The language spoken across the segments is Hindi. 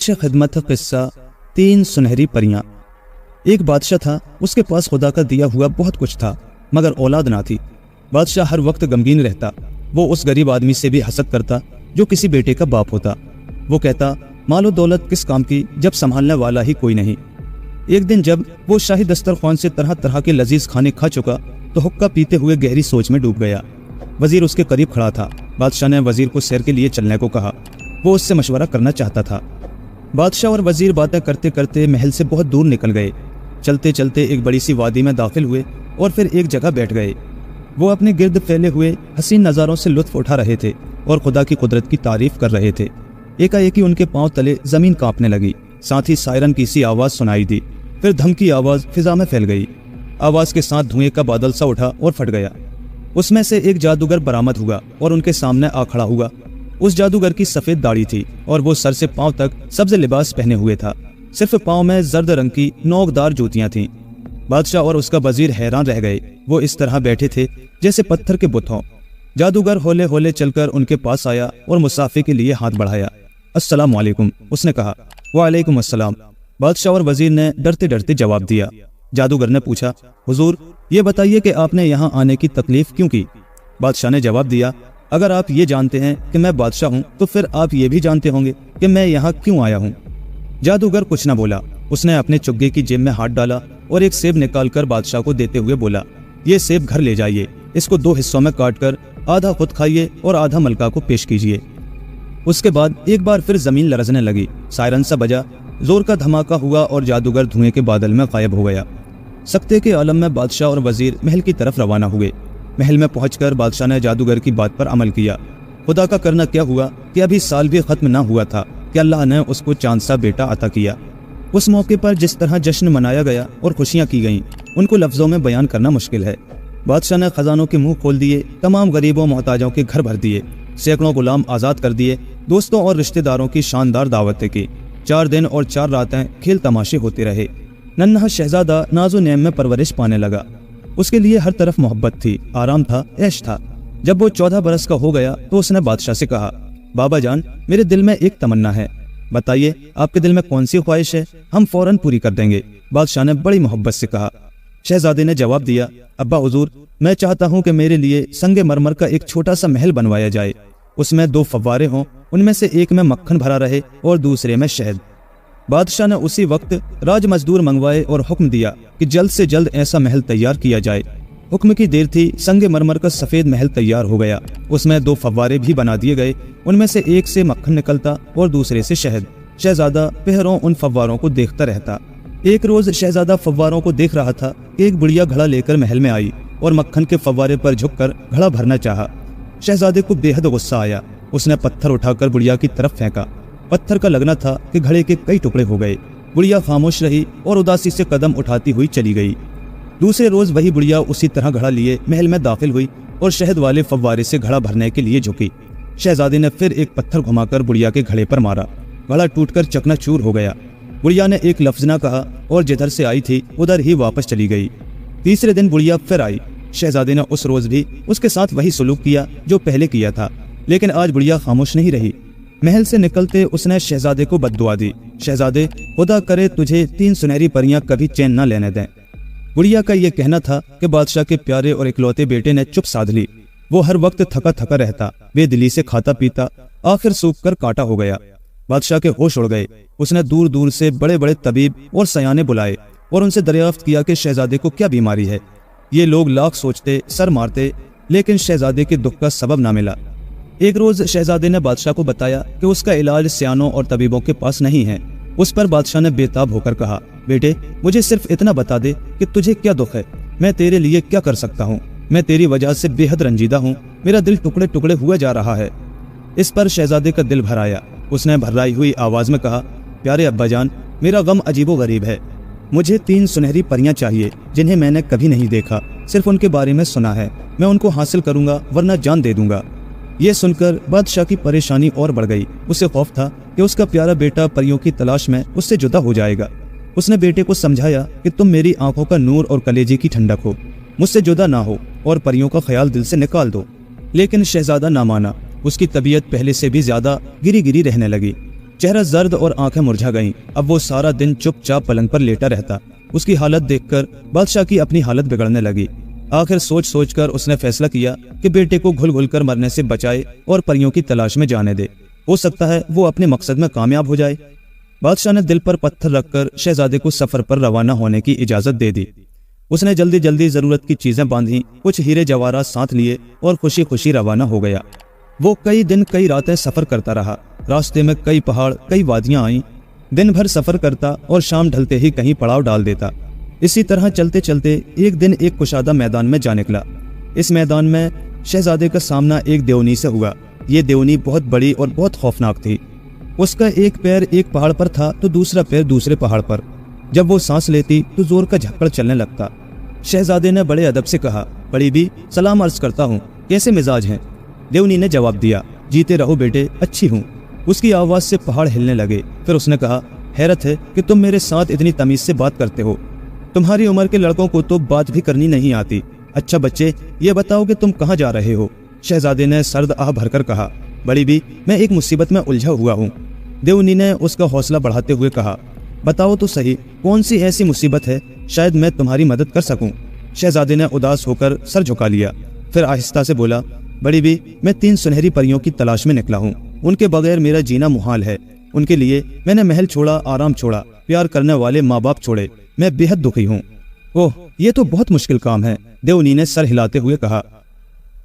खिदमत किस्सा 3 सुनहरी परियां। एक बादशाह था, उसके पास खुदा का दिया हुआ बहुत कुछ था मगर औलाद ना थी। बादशाह हर वक्त गमगीन रहता। वो उस गरीब आदमी से भी हसद करता जो किसी बेटे का बाप होता। वो कहता, मालो दौलत किस काम की जब संभालने वाला ही कोई नहीं। एक दिन जब वो शाही दस्तरखान से तरह तरह के लजीज खाने खा चुका तो हुक्का पीते हुए गहरी सोच में डूब गया। वजीर उसके करीब खड़ा था। बादशाह ने वजीर को सैर के लिए चलने को कहा। वो उससे मशवरा करना चाहता था। बादशाह और वजीर बातें करते करते महल से बहुत दूर निकल गए। चलते चलते एक बड़ी सी वादी में दाखिल हुए और फिर एक जगह बैठ गए। वो अपने गिर्द फैले हुए हसीन नज़ारों से लुत्फ उठा रहे थे और खुदा की कुदरत की तारीफ कर रहे थे। एकाएक ही उनके पांव तले जमीन कांपने लगी। साथ ही सायरन की सी आवाज़ सुनाई दी। फिर धम की आवाज़ फिजा में फैल गई। आवाज़ के साथ धुएं का बादल सा उठा और फट गया। उसमें से एक जादूगर बरामद हुआ और उनके सामने आ खड़ा हुआ। उस जादूगर की सफ़ेद दाढ़ी थी और वो सर से पांव तक सब्ज लिबास पहने हुए था। सिर्फ पांव में जर्द रंग की नोकदार जूतियां थीं। बादशाह और उसका वजीर हैरान रह गए। वो इस तरह बैठे थे जैसे पत्थर के बुत हों। जादूगर होले होले चलकर उनके पास आया और मुसाफे के लिए हाथ बढ़ाया। अस्सलाम वालेकुम, उसने कहा। वालेकुम अस्सलाम, बादशाह और वजीर ने डरते डरते जवाब दिया। जादूगर ने पूछा, हुजूर ये बताइए कि आपने यहाँ आने की तकलीफ क्यों की। बादशाह ने जवाब दिया, अगर आप ये जानते हैं कि मैं बादशाह हूँ तो फिर आप ये भी जानते होंगे कि मैं यहाँ क्यों आया हूँ। जादूगर कुछ न बोला। उसने अपने चुग्गे की जेब में हाथ डाला और एक सेब निकालकर बादशाह को देते हुए बोला, ये सेब घर ले जाइए। इसको 2 हिस्सों में काटकर आधा खुद खाइए और आधा मलका को पेश कीजिए। उसके बाद एक बार फिर जमीन लरजने लगी। सायरन सा बजा, जोर का धमाका हुआ और जादूगर धुएं के बादल में गायब हो गया। सख्ते के आलम में बादशाह और वजीर महल की तरफ रवाना हुए। महल में पहुंचकर बादशाह ने जादूगर की बात पर अमल किया। खुदा का करना क्या हुआ कि अभी साल भी खत्म ना हुआ था कि अल्लाह ने उसको चांद सा बेटा अता किया। उस मौके पर जिस तरह जश्न मनाया गया और खुशियां की गईं, उनको लफ्जों में बयान करना मुश्किल है। बादशाह ने खजानों के मुंह खोल दिए, तमाम गरीबों मोहताजों के घर भर दिए, सैकड़ों गुलाम आज़ाद कर दिए, दोस्तों और रिश्तेदारों की शानदार दावतें की। 4 दिन और 4 रातें खेल तमाशे होते रहे। नन्हा शहजादा नाज़ो नैम में परवरिश पाने लगा। उसके लिए हर तरफ मोहब्बत थी, आराम था, ऐश था। जब वो 14 बरस का हो गया तो उसने बादशाह से कहा, बाबा जान, मेरे दिल में एक तमन्ना है, बताइए आपके दिल में कौन सी ख्वाहिश है, हम फौरन पूरी कर देंगे। बादशाह ने बड़ी मोहब्बत से कहा। शहजादे ने जवाब दिया, अब्बा हुजूर, मैं चाहता हूँ कि मेरे लिए संगे मरमर का एक छोटा सा महल बनवाया जाए। उसमें 2 फव्वारे हों, उनमें से एक में मक्खन भरा रहे और दूसरे में शहद। बादशाह ने उसी वक्त राज मजदूर मंगवाए और हुक्म दिया कि जल्द से जल्द ऐसा महल तैयार किया जाए। हुक्म की देर थी, संगे मरमर का सफेद महल तैयार हो गया। उसमें 2 फव्वारे भी बना दिए गए। उनमें से एक से मक्खन निकलता और दूसरे से शहद। शहजादा पहरों उन फव्वारों को देखता रहता। एक रोज शहजादा फव्वारों को देख रहा था कि एक बुढ़िया घड़ा लेकर महल में आई और मक्खन के फव्वारे पर झुककर घड़ा भरना चाहा। शहजादे को बेहद गुस्सा आया। उसने पत्थर उठाकर बुढ़िया की तरफ फेंका। पत्थर का लगना था कि घड़े के कई टुकड़े हो गए। बुढ़िया खामोश रही और उदासी से कदम उठाती हुई चली गई। दूसरे रोज वही बुढ़िया उसी तरह घड़ा लिए महल में दाखिल हुई और शहद वाले फव्वारे से घड़ा भरने के लिए झुकी। शहजादे ने फिर एक पत्थर घुमाकर बुढ़िया के घड़े पर मारा। घड़ा टूटकर चकनाचूर हो गया। बुढ़िया ने एक लफ्ज न कहा और जिधर से आई थी उधर ही वापस चली गई। तीसरे दिन बुढ़िया फिर आई। शहजादे ने उस रोज भी उसके साथ वही सलूक किया जो पहले किया था, लेकिन आज बुढ़िया खामोश नहीं रही। महल से निकलते उसने शहजादे को बद्दुआ दी, शहजादे, खुदा करे तुझे 3 सुनहरी परियां कभी चैन न लेने दें। बुढ़िया का यह कहना था कि बादशाह के प्यारे और इकलौते बेटे ने चुप साध ली। वो हर वक्त थका थका रहता, बेदिली से खाता पीता, आखिर सूख कर काटा हो गया। बादशाह के होश उड़ गए। उसने दूर दूर से बड़े बड़े तबीब और सयाने बुलाए और उनसे दरियाफ्त किया कि शहजादे को क्या बीमारी है। ये लोग लाख सोचते, सर मारते, लेकिन शहजादे के दुख का सबब ना मिला। एक रोज शहजादे ने बादशाह को बताया कि उसका इलाज सयानों और तबीबों के पास नहीं है। उस पर बादशाह ने बेताब होकर कहा, बेटे, मुझे सिर्फ इतना बता दे कि तुझे क्या दुख है, मैं तेरे लिए क्या कर सकता हूँ। मैं तेरी वजह से बेहद रंजीदा हूँ, मेरा दिल टुकड़े टुकड़े हुआ जा रहा है। इस पर शहजादे का दिल भर आया। उसने भर्राई हुई आवाज में कहा, प्यारे अब्बाजान, मेरा गम अजीबो गरीब है। मुझे 3 सुनहरी परियां चाहिए जिन्हें मैंने कभी नहीं देखा, सिर्फ उनके बारे में सुना है। मैं उनको हासिल करूंगा वरना जान दे दूंगा। ये सुनकर बादशाह की परेशानी और बढ़ गई। उसे खौफ था कि उसका प्यारा बेटा परियों की तलाश में उससे जुदा हो जाएगा। उसने बेटे को समझाया कि तुम मेरी आंखों का नूर और कलेजे की ठंडक हो, मुझसे जुदा ना हो और परियों का ख्याल दिल से निकाल दो। लेकिन शहजादा ना माना। उसकी तबीयत पहले से भी ज्यादा गिरी गिरी रहने लगी। चेहरा जर्द और आंखें मुरझा गईं। अब वो सारा दिन चुपचाप पलंग पर लेटा रहता। उसकी हालत देखकर बादशाह की अपनी हालत बिगड़ने लगी। आखिर सोच सोच कर उसने फैसला किया कि बेटे को घुल घुल कर मरने से बचाए और परियों की तलाश में जाने दे। हो सकता है वो अपने मकसद में कामयाब हो जाए। बादशाह ने दिल पर पत्थर रखकर शहजादे को सफर पर रवाना होने की इजाजत दे दी। उसने जल्दी जल्दी जरूरत की चीजें बांधी, कुछ हीरे जवाहरात साथ लिए और खुशी खुशी रवाना हो गया। वो कई दिन कई रातें सफर करता रहा। रास्ते में कई पहाड़ कई वादियां आईं। दिन भर सफर करता और शाम ढलते ही कहीं पड़ाव डाल देता। इसी तरह चलते चलते एक दिन एक कुशादा मैदान में जा निकला। इस मैदान में शहजादे का सामना एक देवनी से हुआ। ये देवनी बहुत बड़ी और बहुत खौफनाक थी। उसका एक पैर एक पहाड़ पर था तो दूसरा पैर दूसरे पहाड़ पर। जब वो सांस लेती तो जोर का झक्कड़ चलने लगता। शहजादे ने बड़े अदब से कहा, बड़ी भी सलाम अर्ज करता हूँ, कैसे मिजाज हैं? देवनी ने जवाब दिया, जीते रहो बेटे, अच्छी हूँ। उसकी आवाज से पहाड़ हिलने लगे। फिर उसने कहा, हैरत है कि तुम मेरे साथ इतनी तमीज से बात करते हो। तुम्हारी उम्र के लड़कों को तो बात भी करनी नहीं आती। अच्छा बच्चे, ये बताओ कि तुम कहाँ जा रहे हो? शहजादे ने सर्द आह भरकर कहा, बड़ी भी मैं एक मुसीबत में उलझा हुआ हूँ। देवनी ने उसका हौसला बढ़ाते हुए कहा, बताओ तो सही, कौन सी ऐसी मुसीबत है, शायद मैं तुम्हारी मदद कर सकूं। शहजादे ने उदास होकर सर झुका लिया। फिर आहिस्ता से बोला, बड़ी भी मैं 3 सुनहरी परियों की तलाश में निकला हूँ। उनके बगैर मेरा जीना मुहाल है। उनके लिए मैंने महल छोड़ा, आराम छोड़ा, प्यार करने वाले माँ बाप छोड़े। मैं बेहद दुखी हूँ। ओह, ये तो बहुत मुश्किल काम है, देवनी ने सर हिलाते हुए कहा।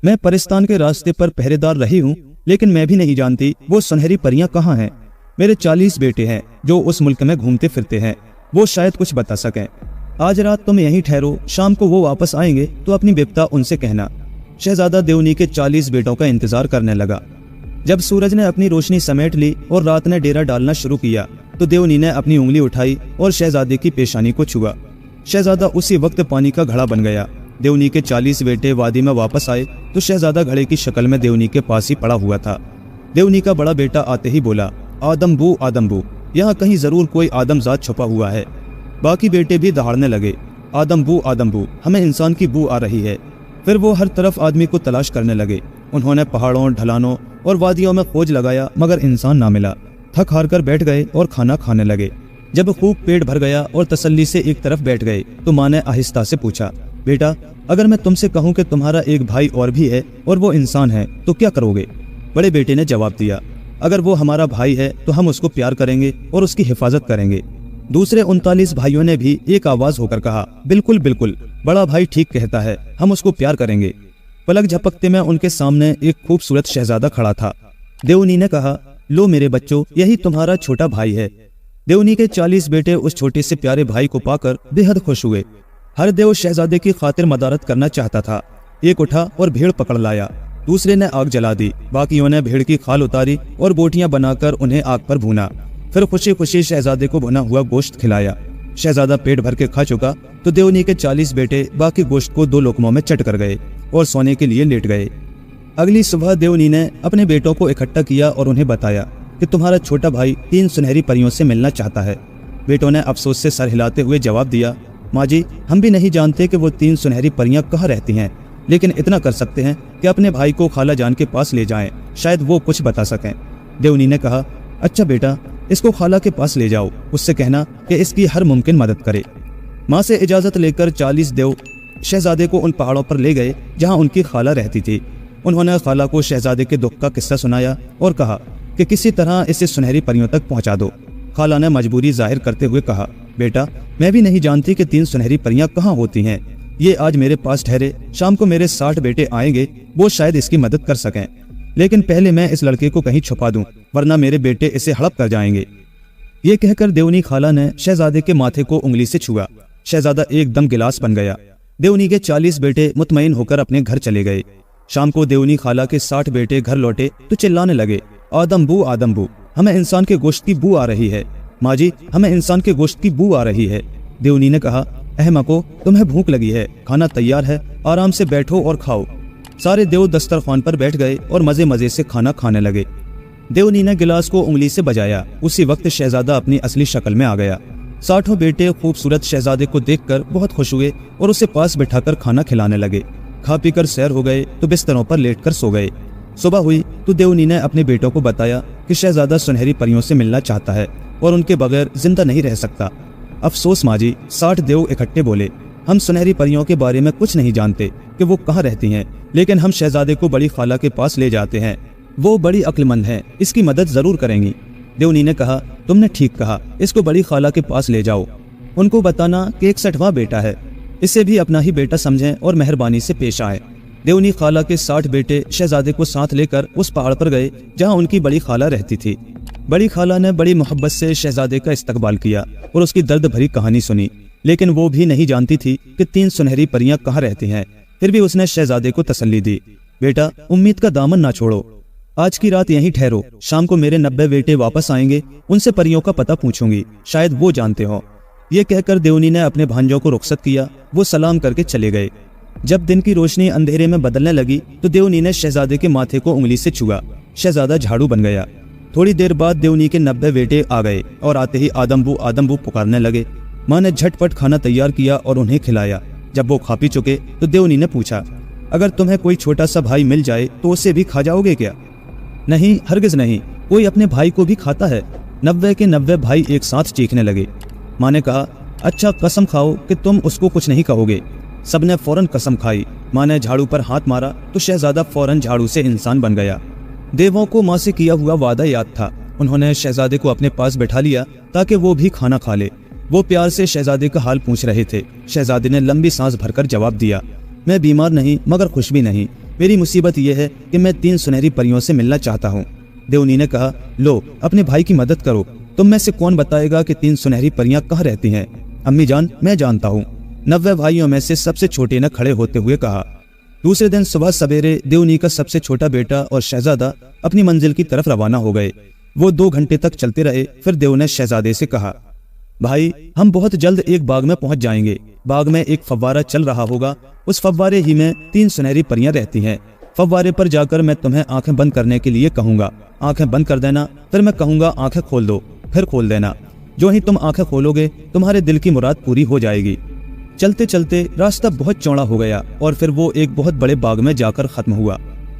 मैं परिस्तान के रास्ते पर पहरेदार रही हूँ, लेकिन मैं भी नहीं जानती वो सुनहरी परियां कहाँ हैं। मेरे 40 बेटे हैं जो उस मुल्क में घूमते फिरते हैं, वो शायद कुछ बता सकें। आज रात तुम यहीं ठहरो, शाम को वो वापस आएंगे तो अपनी विपता उनसे कहना। शहजादा देवनी के 40 बेटों का इंतजार करने लगा। जब सूरज ने अपनी रोशनी समेट ली और रात ने डेरा डालना शुरू किया तो देवनी ने अपनी उंगली उठाई और शहजादे की पेशानी को छुआ। शहजादा उसी वक्त पानी का घड़ा बन गया। देवनी के 40 बेटे वादी में वापस आए तो शहजादा घड़े की शक्ल में देवनी के पास ही पड़ा हुआ था। देवनी का बड़ा बेटा आते ही बोला, आदम बू, यहाँ कहीं जरूर कोई आदमजात छुपा हुआ है। बाकी बेटे भी दहाड़ने लगे, आदम बू, हमें इंसान की बू आ रही है। फिर वो हर तरफ आदमी को तलाश करने लगे। उन्होंने पहाड़ों, ढलानों और वादियों में खोज लगाया, मगर इंसान ना मिला। थक हार कर बैठ गए और खाना खाने लगे। जब खूब पेट भर गया और तसल्ली से एक तरफ बैठ गए तो माँ ने आहिस्ता से पूछा, बेटा अगर मैं तुमसे कहूँ कि तुम्हारा एक भाई और भी है और वो इंसान है तो क्या करोगे? बड़े बेटे ने जवाब दिया, अगर वो हमारा भाई है तो हम उसको प्यार करेंगे और उसकी हिफाजत करेंगे। दूसरे 39 भाइयों ने भी एक आवाज होकर कहा, बिल्कुल बिल्कुल, बड़ा भाई ठीक कहता है, हम उसको प्यार करेंगे। पलक झपकते में उनके सामने एक खूबसूरत शहजादा खड़ा था। देवनी ने कहा, लो मेरे बच्चों, यही तुम्हारा छोटा भाई है। देवनी के 40 बेटे उस छोटे से प्यारे भाई को पाकर बेहद खुश हुए। हर देव शहजादे की खातिर मदारत करना चाहता था। एक उठा और भेड़ पकड़ लाया, दूसरे ने आग जला दी, बाकियों ने भेड़ की खाल उतारी और बोटियां बनाकर उन्हें आग पर भूना। फिर खुशी खुशी शहजादे को भुना हुआ गोश्त खिलाया। शहजादा पेट भर के खा चुका तो देवनी के 40 बेटे बाकी गोश्त को 2 लोकमों में चट कर गए और सोने के लिए लेट गए। अगली सुबह देवनी ने अपने बेटों को इकट्ठा किया और उन्हें बताया कि तुम्हारा छोटा भाई 3 सुनहरी परियों से मिलना चाहता है। बेटों ने अफसोस से सर हिलाते हुए जवाब दिया, माँ जी, हम भी नहीं जानते कि वो 3 सुनहरी परियां कहाँ रहती हैं, लेकिन इतना कर सकते हैं कि अपने भाई को खाला जान के पास ले जाएं, शायद वो कुछ बता सकें। देवनी ने कहा, अच्छा बेटा, इसको खाला के पास ले जाओ, उससे कहना कि इसकी हर मुमकिन मदद करे। माँ से इजाजत लेकर 40 देव शहजादे को उन पहाड़ों पर ले गए जहाँ उनकी खाला रहती थी। उन्होंने खाला को शहजादे के दुख का किस्सा सुनाया और कहा कि किसी तरह इसे सुनहरी परियों तक पहुँचा दो। खाला ने मजबूरी जाहिर करते हुए कहा, बेटा मैं भी नहीं जानती कि 3 सुनहरी परियां कहाँ होती हैं। ये आज मेरे पास ठहरे, शाम को मेरे 60 बेटे आएंगे, वो शायद इसकी मदद कर सकें, लेकिन पहले मैं इस लड़के को कहीं छुपा दूं, वरना मेरे बेटे इसे हड़प कर जाएंगे। ये कहकर देवनी खाला ने शहजादे के माथे को उंगली से छुआ। शहजादा एकदम गिलास बन गया। देवनी के 40 बेटे मुतमईन होकर अपने घर चले गए। शाम को देवनी खाला के 60 बेटे घर लौटे तो चिल्लाने लगे, आदम बू, हमें इंसान के गोश्त की बू आ रही है। माँ जी, हमें इंसान के गोश्त की बू आ रही है। देवनी ने कहा, अहमको, तुम्हें भूख लगी है, खाना तैयार है, आराम से बैठो और खाओ। सारे देव दस्तरखान पर बैठ गए और मजे मजे से खाना खाने लगे। देवनी ने गिलास को उंगली से बजाया। उसी वक्त शहजादा अपनी असली शक्ल में आ गया। 60 बेटे खूबसूरत शहजादे को देखकर बहुत खुश हुए और उसे पास बिठाकर खाना खिलाने लगे। खा पीकर सैर हो गए तो बिस्तरों पर लेटकर सो गए। सुबह हुई तो देवनी ने अपने बेटों को बताया कि शहजादा सुनहरी परियों से मिलना चाहता है और उनके बगैर जिंदा नहीं रह सकता। अफसोस माजी, 60 देव इकट्ठे बोले, हम सुनहरी परियों के बारे में कुछ नहीं जानते कि वो कहाँ रहती हैं, लेकिन हम शहजादे को बड़ी खाला के पास ले जाते हैं। वो बड़ी अक्लमंद है, इसकी मदद जरूर करेंगी। देवनी ने कहा, तुमने ठीक कहा, इसको बड़ी खाला के पास ले जाओ। उनको बताना कि 61वां बेटा है, इसे भी अपना ही बेटा समझें और मेहरबानी से पेश आए। देवनी खाला के 60 बेटे शहजादे को साथ लेकर उस पहाड़ पर गए जहाँ उनकी बड़ी खाला रहती थी। बड़ी खाला ने बड़ी मोहब्बत से शहजादे का इस्तकबाल किया और उसकी दर्द भरी कहानी सुनी, लेकिन वो भी नहीं जानती थी कि 3 सुनहरी परियां कहाँ रहती हैं। फिर भी उसने शहजादे को तसल्ली दी, बेटा उम्मीद का दामन ना छोड़ो, आज की रात यहीं ठहरो, शाम को मेरे 90 बेटे वापस आएंगे, उनसे परियों का पता पूछूंगी, शायद वो जानते हो। ये कहकर देवनी ने अपने भांजों को रुखसत किया। वो सलाम करके चले गए। जब दिन की रोशनी अंधेरे में बदलने लगी तो देवनी ने शहजादे के माथे को उंगली से छुआ। शहजादा झाड़ू बन गया। थोड़ी देर बाद देवनी के 90 बेटे आ गए और आते ही आदम्बू आदम्बू पुकारने लगे। माँ ने झटपट खाना तैयार किया और उन्हें खिलाया। जब वो खा पी चुके तो देवनी ने पूछा, अगर तुम्हें कोई छोटा सा भाई मिल जाए तो उसे भी खा जाओगे क्या? नहीं, हरगिज नहीं, कोई अपने भाई को भी खाता है। 90 के 90 भाई एक साथ चीखने लगे। माँ ने कहा, अच्छा कसम खाओ कि तुम उसको कुछ नहीं कहोगे। सबने फौरन कसम खाई। माँ ने झाड़ू पर हाथ मारा तो शहजादा फौरन झाड़ू से इंसान बन गया। देवों को माँ से किया हुआ वादा याद था। उन्होंने शहजादे को अपने पास बैठा लिया ताकि वो भी खाना खा ले। वो प्यार से शहजादे का हाल पूछ रहे थे। शहजादे ने लंबी सांस भरकर जवाब दिया, मैं बीमार नहीं मगर खुश भी नहीं। मेरी मुसीबत यह है कि मैं 3 सुनहरी परियों से मिलना चाहता हूँ। देवनी ने कहा, लो अपने भाई की मदद करो। तुम में से कौन बताएगा कि 3 सुनहरी परियां कहाँ रहती हैं? अम्मी जान, मैं जानता हूँ। 90 भाइयों में से सबसे छोटे ने खड़े होते हुए कहा। दूसरे दिन सुबह सवेरे देवनी का सबसे छोटा बेटा और शहजादा अपनी मंजिल की तरफ रवाना हो गए। वो 2 घंटे तक चलते रहे। फिर देव ने शहजादे से कहा, भाई हम बहुत जल्द एक बाग में पहुंच जाएंगे। बाग में एक फव्वारा चल रहा होगा, उस फव्वारे ही में 3 सुनहरी परियां रहती हैं। फव्वारे पर जाकर मैं तुम्हें आंखें बंद करने के लिए कहूंगा, आंखें बंद कर देना, फिर मैं कहूंगा आंखें खोल दो, फिर खोल देना। जो ही तुम आंखें खोलोगे तुम्हारे दिल की मुराद पूरी हो जाएगी। चलते चलते रास्ता बहुत चौड़ा हो गया और फिर वो एक बहुत बड़े बाग में जाकर खत्म हुआ।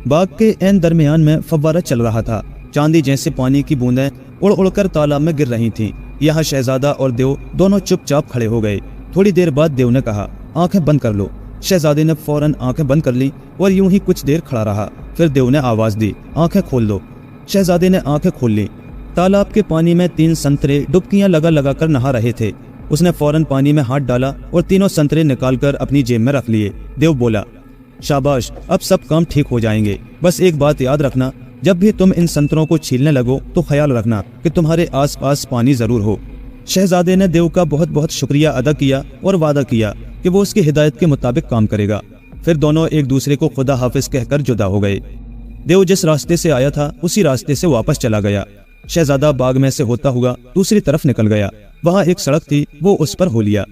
बाग के ऐन दरमियान में फव्वारा चल रहा था। चांदी जैसे पानी की बूंदें उड़ उड़कर तालाब में गिर रही थीं। यहाँ शहजादा और देव दोनों चुपचाप खड़े हो गए। थोड़ी देर बाद देव ने कहा, आंखें बंद कर लो। शहजादे ने फौरन आंखें बंद कर ली और यूं ही कुछ देर खड़ा रहा। फिर देव ने आवाज दी, आंखें खोल लो। शहजादे ने आंखें खोल ली। तालाब के पानी में 3 संतरे डुबकियां लगा लगा कर नहा रहे थे। उसने फौरन पानी में हाथ डाला और तीनों संतरे निकालकर अपनी जेब में रख लिए। देव बोला, शाबाश, अब सब काम ठीक हो जाएंगे। बस एक बात याद रखना, जब भी तुम इन संतरों को छीलने लगो तो ख्याल रखना कि तुम्हारे आसपास पानी जरूर हो। शहजादे ने देव का बहुत बहुत शुक्रिया अदा किया और वादा किया कि वो उसकी हिदायत के मुताबिक काम करेगा। फिर दोनों एक दूसरे को खुदा हाफिज कहकर जुदा हो गए। देव जिस रास्ते से आया था उसी रास्ते से वापस चला गया। शहजादा बाग में से होता हुआ दूसरी तरफ निकल गया। वहाँ एक सड़क थी, वो उस पर हो लिया।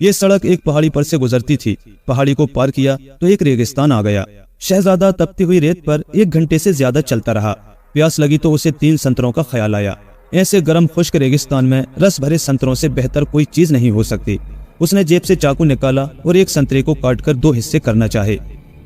ये सड़क एक पहाड़ी पर से गुजरती थी। पहाड़ी को पार किया तो एक रेगिस्तान आ गया। शहजादा तपती हुई रेत पर 1 घंटे से ज्यादा चलता रहा। प्यास लगी तो उसे 3 संतरों का ख्याल आया। ऐसे गर्म खुश्क रेगिस्तान में रस भरे संतरों से बेहतर कोई चीज नहीं हो सकती। उसने जेब से चाकू निकाला और एक संतरे को काटकर 2 हिस्से करना चाहे।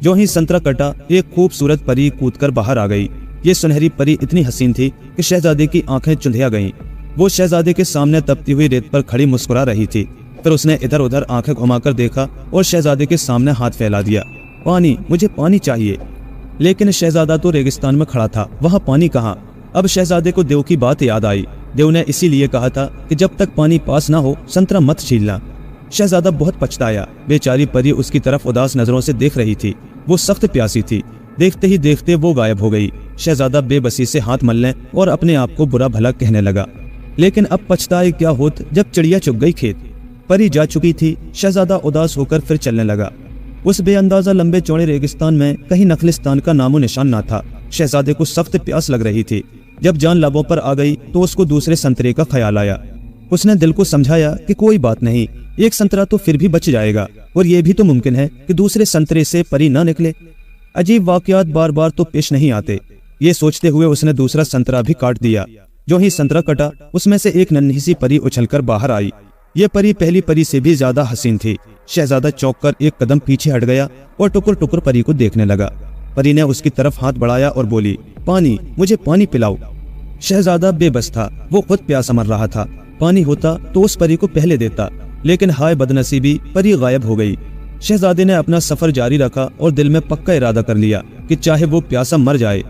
जो ही संतरा कटा, एक खूबसूरत परी कूदकर बाहर आ गई। ये सुनहरी परी इतनी हसीन थी कि शहजादे की आंखें चुंधिया गईं। वो शहजादे के सामने तपती हुई रेत पर खड़ी मुस्कुरा रही थी। फिर उसने इधर उधर आंखें घुमाकर देखा और शहजादे के सामने हाथ फैला दिया, पानी, मुझे पानी चाहिए। लेकिन शहजादा तो रेगिस्तान में खड़ा था, वहाँ पानी कहाँ? अब शहजादे को देव की बात याद आई। देव ने इसीलिए कहा था कि जब तक पानी पास ना हो संतरा मत छीलना। शहजादा बहुत पछताया। बेचारी परी उसकी तरफ उदास नजरों से देख रही थी। वो सख्त प्यासी थी। देखते ही देखते वो गायब हो गई। शहजादा बेबसी से हाथ मलने और अपने आप को बुरा भला कहने लगा। लेकिन अब पछताए क्या होत जब चिड़िया चुग गई खेत। परी जा चुकी थी। शहजादा उदास होकर फिर चलने लगा। उस बेअंदाजा लंबे चौड़े रेगिस्तान में कहीं नखलिस्तान का नामो निशान ना था। शहजादे को सख्त प्यास लग रही थी। जब जान लबों पर आ गई तो उसको दूसरे संतरे का ख्याल आया। उसने दिल को समझाया कि कोई बात नहीं, एक संतरा तो फिर भी बच जाएगा और ये भी तो मुमकिन है कि दूसरे संतरे से परी ना निकले। अजीब वाकयात बार बार तो पेश नहीं आते। ये सोचते हुए उसने दूसरा संतरा भी काट दिया। जो ही संतरा कटा उसमें से एक नन्ही सी परी उछलकर बाहर आई। ये परी पहली परी से भी ज्यादा हसीन थी। शहजादा चौंक कर एक कदम पीछे हट गया और टुकुर टुकुर परी को देखने लगा। परी ने उसकी तरफ हाथ बढ़ाया और बोली, पानी, मुझे पानी पिलाओ। शहजादा बेबस था, वो खुद प्यासा मर रहा था। पानी होता तो उस परी को पहले देता, लेकिन हाय बदनसीबी, परी गायब हो गई। शहजादे ने अपना सफर जारी रखा और दिल में पक्का इरादा कर लिया कि चाहे वो प्यासा मर जाए,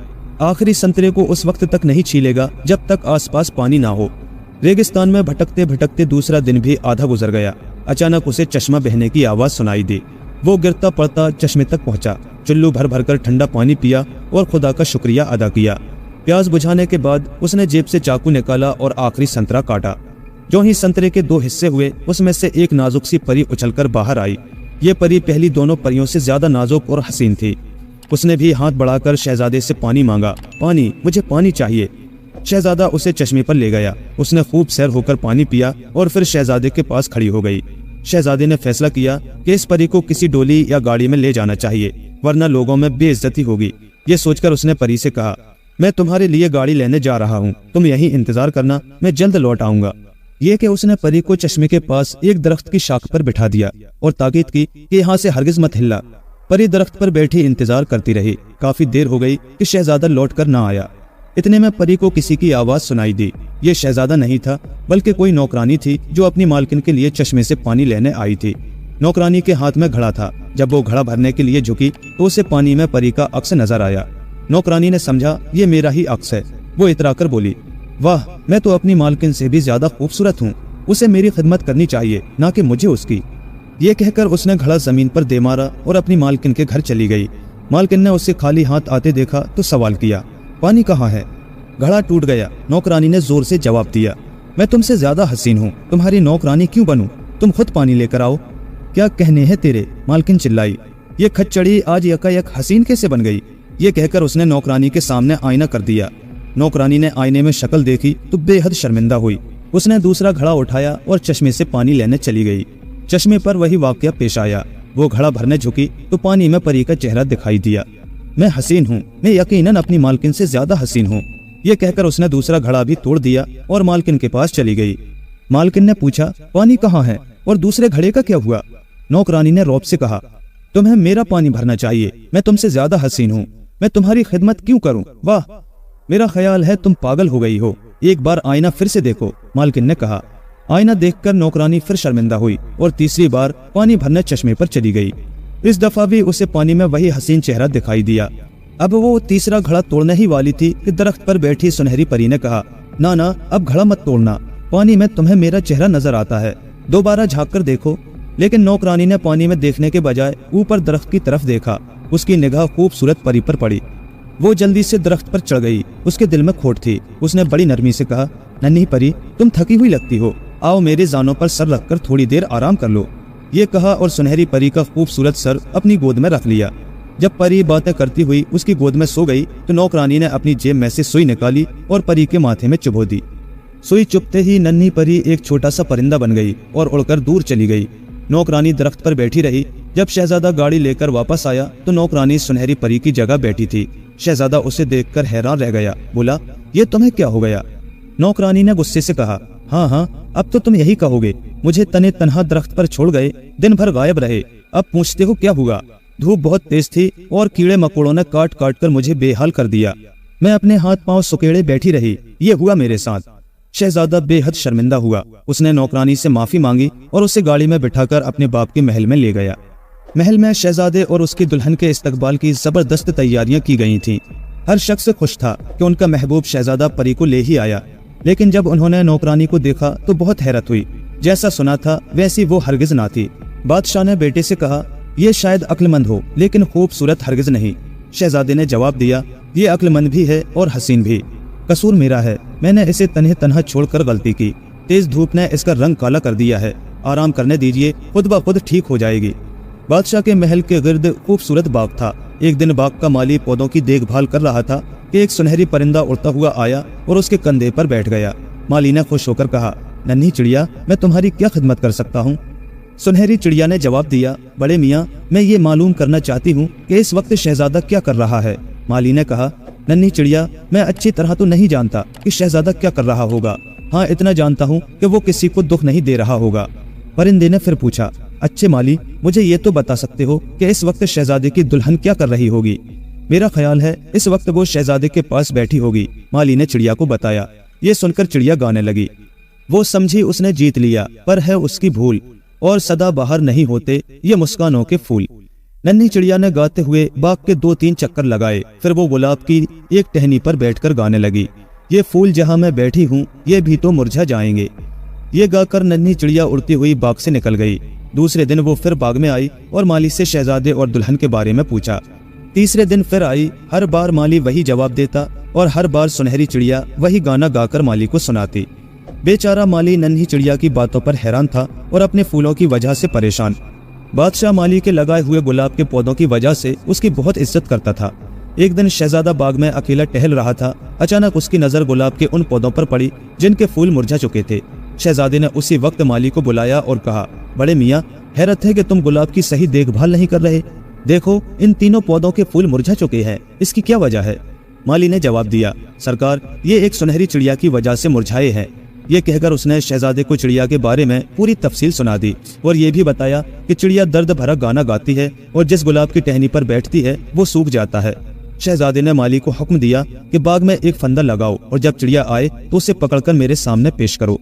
आखिरी संतरे को उस वक्त तक नहीं छीलेगा जब तक आसपास पानी ना हो। रेगिस्तान में भटकते भटकते दूसरा दिन भी आधा गुजर गया। अचानक उसे चश्मा बहने की आवाज सुनाई दी। वो गिरता पड़ता चश्मे तक पहुंचा, चुल्लू भर भर कर ठंडा पानी पिया और खुदा का शुक्रिया अदा किया। प्यास बुझाने के बाद उसने जेब से चाकू निकाला और आखिरी संतरा काटा। जो ही संतरे के 2 हिस्से हुए, उसमें से एक नाजुक सी परी उछलकर बाहर आई। ये परी पहली दोनों परियों से ज्यादा नाजुक और हसीन थी। उसने भी हाथ बढ़ाकर शहजादे से पानी मांगा। पानी, मुझे पानी चाहिए। शहजादा उसे चश्मे पर ले गया। उसने खूब सैर होकर पानी पिया और फिर शहजादे के पास खड़ी हो गई। शहजादे ने फैसला किया कि इस परी को किसी डोली या गाड़ी में ले जाना चाहिए, वरना लोगों में बेइज्जती होगी। ये सोचकर उसने परी से कहा, मैं तुम्हारे लिए गाड़ी लेने जा रहा हूँ, तुम यहीं इंतजार करना, मैं जल्द लौट आऊंगा। ये कि उसने परी को चश्मे के पास एक दरख्त की शाख पर बिठा दिया और ताकीद की कि यहाँ से हरगिज मत हिलना। परी दरख्त पर बैठी इंतजार करती रही। काफी देर हो गई कि शहजादा लौट कर ना आया। इतने में परी को किसी की आवाज सुनाई दी। ये शहजादा नहीं था, बल्कि कोई नौकरानी थी जो अपनी मालकिन के लिए चश्मे से पानी लेने आई थी। नौकरानी के हाथ में घड़ा था। जब वो घड़ा भरने के लिए झुकी तो उसे पानी में परी का अक्स नजर आया। नौकरानी ने समझा ये मेरा ही अक्स है। वो इतराकर बोली, वाह, मैं तो अपनी मालकिन से भी ज्यादा खूबसूरत हूँ, उसे मेरी खिदमत करनी चाहिए, ना कि मुझे उसकी। ये कहकर उसने घड़ा जमीन पर दे मारा और अपनी मालकिन के घर चली गई। मालकिन ने उसे खाली हाथ आते देखा तो सवाल किया, पानी कहाँ है? घड़ा टूट गया। नौकरानी ने जोर से जवाब दिया, मैं तुमसे ज्यादा हसीन हूँ, तुम्हारी नौकरानी क्यों बनूं? तुम खुद पानी लेकर आओ। क्या कहने हैं तेरे? मालकिन चिल्लाई। ये खच्चड़ी आज यकायक हसीन कैसे बन गई? ये कहकर उसने नौकरानी के सामने आईना कर दिया। नौकरानी ने आईने में शक्ल देखी तो बेहद शर्मिंदा हुई। उसने दूसरा घड़ा उठाया और चश्मे से पानी लेने चली गई। चश्मे पर वही वाकया पेश आया। वो घड़ा भरने झुकी तो पानी में परी का चेहरा दिखाई दिया। मैं हसीन हूँ, मैं यकीनन अपनी मालकिन से ज्यादा हसीन हूँ। ये कहकर उसने दूसरा घड़ा भी तोड़ दिया और मालकिन के पास चली गई। मालकिन ने पूछा, पानी कहाँ है और दूसरे घड़े का क्या हुआ? नौकरानी ने रौब से कहा, तुम्हें मेरा पानी भरना चाहिए, मैं तुमसे ज्यादा हसीन हूँ, मैं तुम्हारी खिदमत क्यों करूँ? वाह, मेरा ख्याल है तुम पागल हो गई हो, एक बार आईना फिर से देखो, मालकिन ने कहा। आईना देखकर नौकरानी फिर शर्मिंदा हुई और तीसरी बार पानी भरने चश्मे पर चली गई। इस दफा भी उसे पानी में वही हसीन चेहरा दिखाई दिया। अब वो तीसरा घड़ा तोड़ने ही वाली थी कि दरख्त पर बैठी सुनहरी परी ने कहा, ना ना, अब घड़ा मत तोड़ना, पानी में तुम्हें मेरा चेहरा नजर आता है, दोबारा झांक कर देखो। लेकिन नौकरानी ने पानी में देखने के बजाय ऊपर दरख्त की तरफ देखा। उसकी निगाह खूबसूरत परी पर पड़ी। वो जल्दी से दरख्त पर चढ़ गई। उसके दिल में खोट थी। उसने बड़ी नरमी से कहा, नन्ही परी, तुम थकी हुई लगती हो, आओ मेरे जानों पर सर रखकर थोड़ी देर आराम कर लो। ये कहा और सुनहरी परी का खूबसूरत सर अपनी गोद में रख लिया। जब परी बातें करती हुई उसकी गोद में सो गई तो नौकरानी ने अपनी जेब में से सुई निकाली और परी के माथे में चुभो दी। सुई चुभते ही नन्ही परी एक छोटा सा परिंदा बन गई और उड़कर दूर चली गई। नौकरानी दरख्त पर बैठी रही। जब शहजादा गाड़ी लेकर वापस आया तो नौकरानी सुनहरी परी की जगह बैठी थी। शहजादा उसे देखकर हैरान रह गया। बोला, ये तुम्हें क्या हो गया? नौकरानी ने गुस्से से कहा, हाँ हाँ, अब तो तुम यही कहोगे, मुझे तने तनहा दरख्त पर छोड़ गए, दिन भर गायब रहे, अब पूछते हो क्या हुआ? धूप बहुत तेज थी और कीड़े मकोड़ों ने काट काट कर मुझे बेहाल कर दिया। मैं अपने हाथ पांव सुकेड़े बैठी रही, ये हुआ मेरे साथ। शहजादा बेहद शर्मिंदा हुआ। उसने नौकरानी से माफी मांगी और उसे गाड़ी में बिठाकर अपने बाप के महल में ले गया। महल में शहजादे और उसकी दुल्हन के इस्तकबाल की जबरदस्त तैयारियां की गई थीं। हर शख्स खुश था कि उनका महबूब शहजादा परी को ले ही आया। लेकिन जब उन्होंने नौकरानी को देखा तो बहुत हैरत हुई। जैसा सुना था वैसी वो हरगिज ना थी। बादशाह ने बेटे से कहा, ये शायद अक्लमंद हो लेकिन खूबसूरत हरगिज नहीं। शहजादे ने जवाब दिया, ये अक्लमंद भी है और हसीन भी। कसूर मेरा है, मैंने इसे तन्हे तन्हा छोड़कर गलती की। तेज धूप ने इसका रंग काला कर दिया है, आराम करने दीजिए, खुद ब खुद ठीक हो जाएगी। बादशाह के महल के गिर्द खूबसूरत बाग था। एक दिन बाग का माली पौधों की देखभाल कर रहा था कि एक सुनहरी परिंदा उड़ता हुआ आया और उसके कंधे पर बैठ गया। माली ने खुश होकर कहा, नन्ही चिड़िया, मैं तुम्हारी क्या खिदमत कर सकता हूँ? सुनहरी चिड़िया ने जवाब दिया, बड़े मियाँ, मैं ये मालूम करना चाहती हूँ कि इस वक्त शहजादा क्या कर रहा है। माली ने कहा, नन्ही चिड़िया, मैं अच्छी तरह तो नहीं जानता कि शहजादा क्या कर रहा होगा। हाँ, इतना जानता हूँ कि वो किसी को दुख नहीं दे रहा होगा। परिंदे ने फिर पूछा, अच्छे माली, मुझे ये तो बता सकते हो कि इस वक्त शहजादे की दुल्हन क्या कर रही होगी? मेरा ख्याल है इस वक्त वो शहजादे के पास बैठी होगी, माली ने चिड़िया को बताया। ये सुनकर चिड़िया गाने लगी। वो समझी उसने जीत लिया, पर है उसकी भूल, और सदा बाहर नहीं होते ये मुस्कानों के फूल। नन्ही चिड़िया ने गाते हुए बाग के 2-3 चक्कर लगाए, फिर वो गुलाब की एक टहनी पर बैठकर गाने लगी। ये फूल जहां मैं बैठी हूँ ये भी तो मुरझा जाएंगे। ये गाकर नन्ही चिड़िया उड़ती हुई बाग से निकल गई। दूसरे दिन वो फिर बाग में आई और माली से शहजादे और दुल्हन के बारे में पूछा। तीसरे दिन फिर आई। हर बार माली वही जवाब देता और हर बार सुनहरी चिड़िया वही गाना गाकर माली को सुनाती। बेचारा माली नन्ही चिड़िया की बातों पर हैरान था और अपने फूलों की वजह से परेशान। बादशाह माली के लगाए हुए गुलाब के पौधों की वजह से उसकी बहुत इज्जत करता था। एक दिन शहजादा बाग में अकेला टहल रहा था। अचानक उसकी नजर गुलाब के उन पौधों पर पड़ी जिनके फूल मुरझा चुके थे। शहजादे ने उसी वक्त माली को बुलाया और कहा, बड़े मियाँ, हैरत है कि तुम गुलाब की सही देखभाल नहीं कर रहे। देखो, इन तीनों पौधों के फूल मुरझा चुके हैं, इसकी क्या वजह है? माली ने जवाब दिया, सरकार, ये एक सुनहरी चिड़िया की वजह से मुरझाए हैं। ये कहकर उसने शहजादे को चिड़िया के बारे में पूरी तफसील सुना दी और ये भी बताया कि चिड़िया दर्द भरा गाना गाती है और जिस गुलाब की टहनी पर बैठती है वो सूख जाता है। शहजादे ने माली को हुक्म दिया कि बाग में एक फंदा लगाओ और जब चिड़िया आए तो उसे पकड़कर मेरे सामने पेश करो।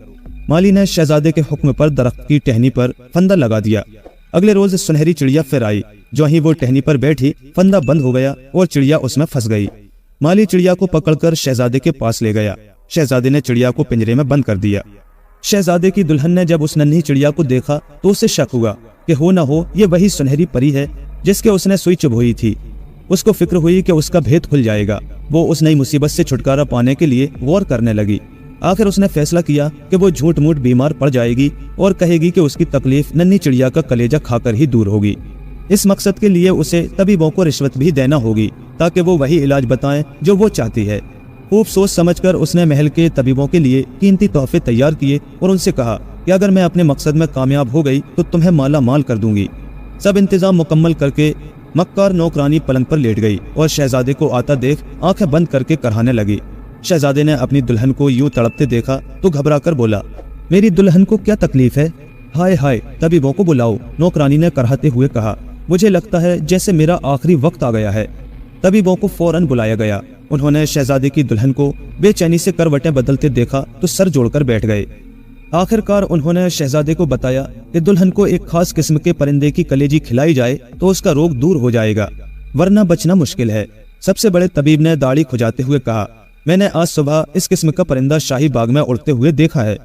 माली ने शहजादे के हुक्म पर दरख्त की टहनी पर फंदा लगा दिया। अगले रोज सुनहरी चिड़िया फिर आई। जो ही वो टहनी पर बैठी, फंदा बंद हो गया और चिड़िया उसमें फंस गई। माली चिड़िया को पकड़कर शहजादे के पास ले गया। शहजादे ने चिड़िया को पिंजरे में बंद कर दिया। शहजादे की दुल्हन ने जब उस नन्ही चिड़िया को देखा तो उसे शक हुआ कि हो ना हो ये वही सुनहरी परी है जिसके उसने सुई चुभोई थी। उसको फिक्र हुई कि उसका भेद खुल जाएगा। वो उस नई मुसीबत से छुटकारा पाने के लिए गौर करने लगी। आखिर उसने फैसला किया कि वो झूठ मूठ बीमार पड़ जाएगी और कहेगी कि उसकी तकलीफ नन्ही चिड़िया का कलेजा खाकर ही दूर होगी। इस मकसद के लिए उसे तबीबों को रिश्वत भी देना होगी ताकि वो वही इलाज बताएं जो वो चाहती है। खूब सोच समझकर उसने महल के तबीबों के लिए कीमती तोहफे तैयार किए और उनसे कहा कि अगर मैं अपने मकसद में कामयाब हो गई तो तुम्हें माला माल कर दूंगी। सब इंतजाम मुकम्मल करके मक्कार नौकरानी पलंग पर लेट गई और शहजादे को आता देख आंखें बंद करके कराने लगी। शहजादे ने अपनी दुल्हन को यूं तड़पते देखा तो घबरा कर बोला, मेरी दुल्हन को क्या तकलीफ है? हाय हाय, तबीबों को बुलाओ। नौकरानी ने कराहते हुए कहा, मुझे लगता है जैसे मेरा आखिरी वक्त आ गया है। तबीबों को फौरन बुलाया गया। उन्होंने शहजादे की दुल्हन को बेचैनी से करवटें बदलते देखा तो सर जोड़कर बैठ गए। आखिरकार उन्होंने शहजादे को बताया कि दुल्हन को एक खास किस्म के परिंदे की कलेजी खिलाई जाए तो उसका रोग दूर हो जाएगा, वरना बचना मुश्किल है। सबसे बड़े तबीब ने दाढ़ी खुजाते हुए कहा, मैंने आज सुबह इस किस्म का परिंदा शाही बाग में उड़ते हुए देखा है।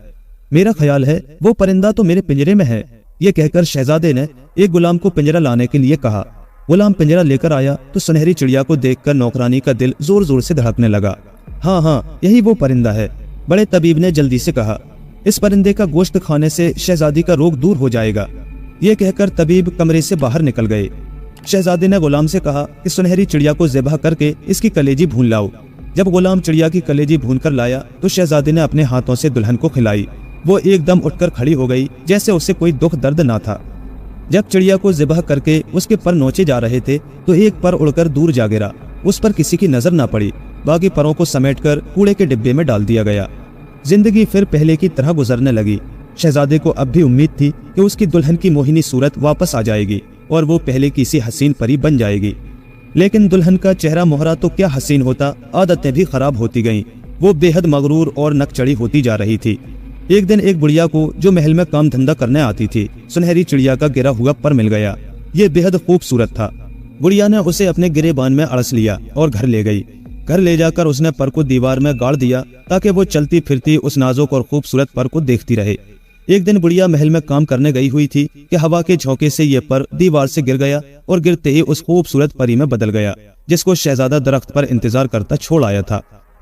मेरा ख्याल है वो परिंदा तो मेरे पिंजरे में है। ये कहकर शहजादे ने एक गुलाम को पिंजरा लाने के लिए कहा। गुलाम पिंजरा लेकर आया तो सुनहरी चिड़िया को देखकर नौकरानी का दिल जोर जोर से धड़कने लगा। हाँ हाँ, यही वो परिंदा है। बड़े तबीब ने जल्दी से कहा, इस परिंदे का गोश्त खाने से शहजादी का रोग दूर हो जाएगा। ये कहकर तबीब कमरे से बाहर निकल गए। शहजादे ने गुलाम से कहा कि सुनहरी चिड़िया को ज़िबह करके इसकी कलेजी भून लाओ। जब गुलाम चिड़िया की कलेजी भून कर लाया तो शहजादे ने अपने हाथों से दुल्हन को खिलाई। वो एकदम उठकर खड़ी हो गई जैसे उसे कोई दुख दर्द ना था। जब चिड़िया को ज़िबह करके उसके पर नोचे जा रहे थे तो एक पर उड़कर दूर जा गिरा। उस पर किसी की नजर ना पड़ी। बाकी परों को समेटकर कूड़े के डिब्बे में डाल दिया गया। जिंदगी फिर पहले की तरह गुजरने लगी। शहजादे को अब भी उम्मीद थी कि उसकी दुल्हन की मोहिनी सूरत वापस आ जाएगी और वो पहले की सी हसीन परी बन जाएगी। लेकिन दुल्हन का चेहरा मोहरा तो क्या हसीन होता, आदतें भी खराब होती गईं। वो बेहद मगरूर और नकचड़ी होती जा रही थी। एक दिन एक बुढ़िया को जो महल में काम धंधा करने आती थी, सुनहरी चिड़िया का गिरा हुआ पर मिल गया। ये बेहद खूबसूरत था। बुढ़िया ने उसे अपने गिरेबान में अड़स लिया और घर ले गई। घर ले जाकर उसने पर को दीवार में गाड़ दिया ताकि वो चलती फिरती उस नाजुक और खूबसूरत पर को देखती रहे। एक दिन बुढ़िया महल में काम करने गई हुई थी कि हवा के झोंके से ये पर दीवार से गिर गया और गिरते ही उस खूबसूरत परी में बदल गया जिसको शहजादा दरख्त पर इंतजार करता छोड़ आया था।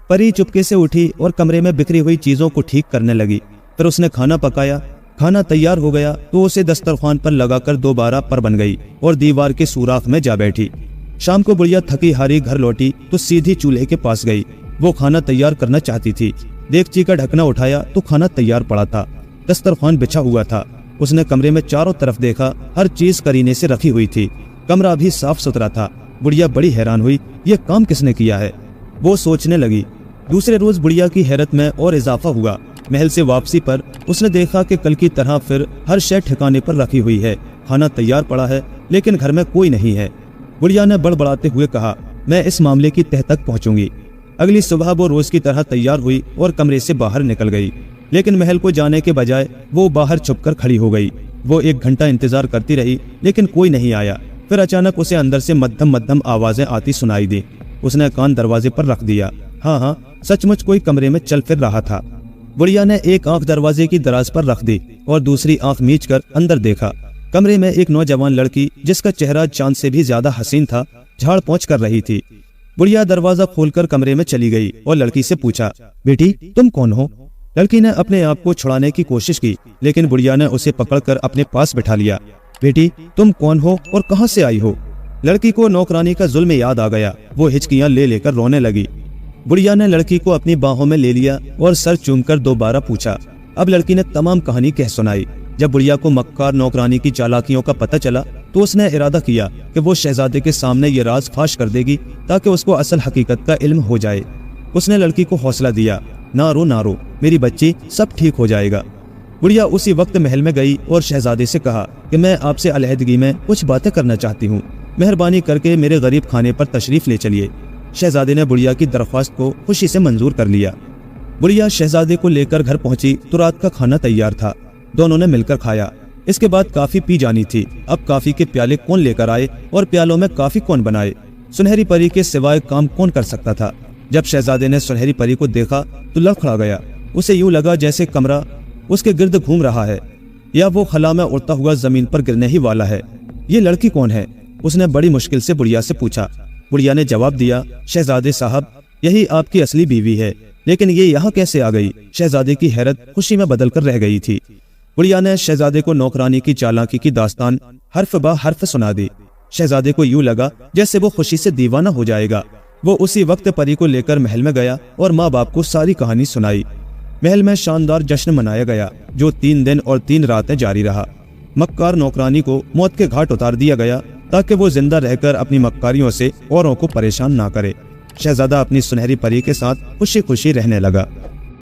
परी चुपके से उठी और कमरे में बिखरी हुई चीजों को ठीक करने लगी। फिर उसने खाना पकाया। खाना तैयार हो गया तो उसे दस्तरखान पर लगाकर दोबारा पर बन गई और दीवार के सुराख में जा बैठी। शाम को बुढ़िया थकी हारी घर लौटी तो सीधी चूल्हे के पास गई। वो खाना तैयार करना चाहती थी। देगची का ढकना उठाया तो खाना तैयार पड़ा था। दस्तरखान बिछा हुआ था। उसने कमरे में चारों तरफ देखा, हर चीज करीने से रखी हुई थी। कमरा भी साफ सुथरा था। बुढ़िया बड़ी हैरान हुई, ये काम किसने किया है? वो सोचने लगी। दूसरे रोज बुढ़िया की हैरत में और इजाफा हुआ। महल से वापसी पर उसने देखा कि कल की तरह फिर हर शय ठिकाने पर रखी हुई है। खाना तैयार पड़ा है लेकिन घर में कोई नहीं है। बुढ़िया ने बड़बड़ाते हुए कहा, मैं इस मामले की तह तक पहुंचूंगी। अगली सुबह वो रोज की तरह तैयार हुई और कमरे से बाहर निकल गई, लेकिन महल को जाने के बजाय वो बाहर छुपकर खड़ी हो गई। वो 1 घंटा इंतजार करती रही, लेकिन कोई नहीं आया। फिर अचानक उसे अंदर से मध्यम मध्यम आवाजें आती सुनाई दी। उसने कान दरवाजे पर रख दिया। हाँ, सचमुच कोई कमरे में चल फिर रहा था। बुढ़िया ने एक आंख दरवाजे की दराज पर रख दी और दूसरी आंख मीच कर अंदर देखा। कमरे में एक नौजवान लड़की, जिसका चेहरा चांद से भी ज्यादा हसीन था, झाड़ पोंछ कर रही थी। बुढ़िया दरवाजा खोलकर कमरे में चली गई और लड़की से पूछा, बेटी तुम कौन हो? लड़की ने अपने आप को छुड़ाने की कोशिश की, लेकिन बुढ़िया ने उसे पकड़कर अपने पास बिठा लिया। बेटी तुम कौन हो और कहां से आई हो? लड़की को नौकरानी का जुल्म याद आ गया। वो हिचकियां ले लेकर रोने लगी। बुढ़िया ने लड़की को अपनी बाहों में ले लिया और सर चूमकर दोबारा पूछा। अब लड़की ने तमाम कहानी कह सुनाई। जब बुढ़िया को मक्कार नौकरानी की चालाकियों का पता चला तो उसने इरादा किया कि वो शहजादे के सामने ये राज फाश कर देगी ताकि उसको असल हकीकत का इल्म हो जाए। उसने लड़की को हौसला दिया, ना रो मेरी बच्ची, सब ठीक हो जाएगा। बुढ़िया उसी वक्त महल में गई और शहजादे से कहा कि मैं आपसे अलहदगी में कुछ बातें करना चाहती हूँ। मेहरबानी करके मेरे गरीब खाने पर तशरीफ ले चलिए। शहजादे ने बुढ़िया की दरख्वास्त को खुशी से मंजूर कर लिया। बुढ़िया शहजादे को लेकर घर पहुंची तो रात का खाना तैयार था। दोनों ने मिलकर खाया। इसके बाद काफी पी जानी थी। अब काफी के प्याले कौन लेकर आए और प्यालों में काफी कौन बनाए? सुनहरी परी के सिवाय काम कौन कर सकता था? जब शहजादे ने सुनहरी परी को देखा तो लड़खड़ा गया। उसे यूं लगा जैसे कमरा उसके गिर्द घूम रहा है या वो खला में उड़ता हुआ जमीन पर गिरने ही वाला है। ये लड़की कौन है? उसने बड़ी मुश्किल से बुढ़िया से पूछा। बुढ़िया ने जवाब दिया, शहजादे साहब, यही आपकी असली बीवी है, लेकिन ये यहाँ कैसे आ गई? शहजादे की हैरत खुशी में बदल कर रह गई थी। बुढ़िया ने शहजादे को नौकरानी की चालाकी की दास्तान हर्फ बा हर्फ सुना दी। शहजादे को यूं लगा जैसे वो खुशी से दीवाना हो जाएगा। वो उसी वक्त परी को लेकर महल में गया और माँ बाप को सारी कहानी सुनाई। महल में शानदार जश्न मनाया गया जो 3 दिन और 3 रातें जारी रहा। मक्कार नौकरानी को मौत के घाट उतार दिया गया ताकि वो जिंदा रहकर अपनी मक्कारियों से औरों को परेशान ना करे। शहजादा अपनी सुनहरी परी के साथ खुशी खुशी रहने लगा।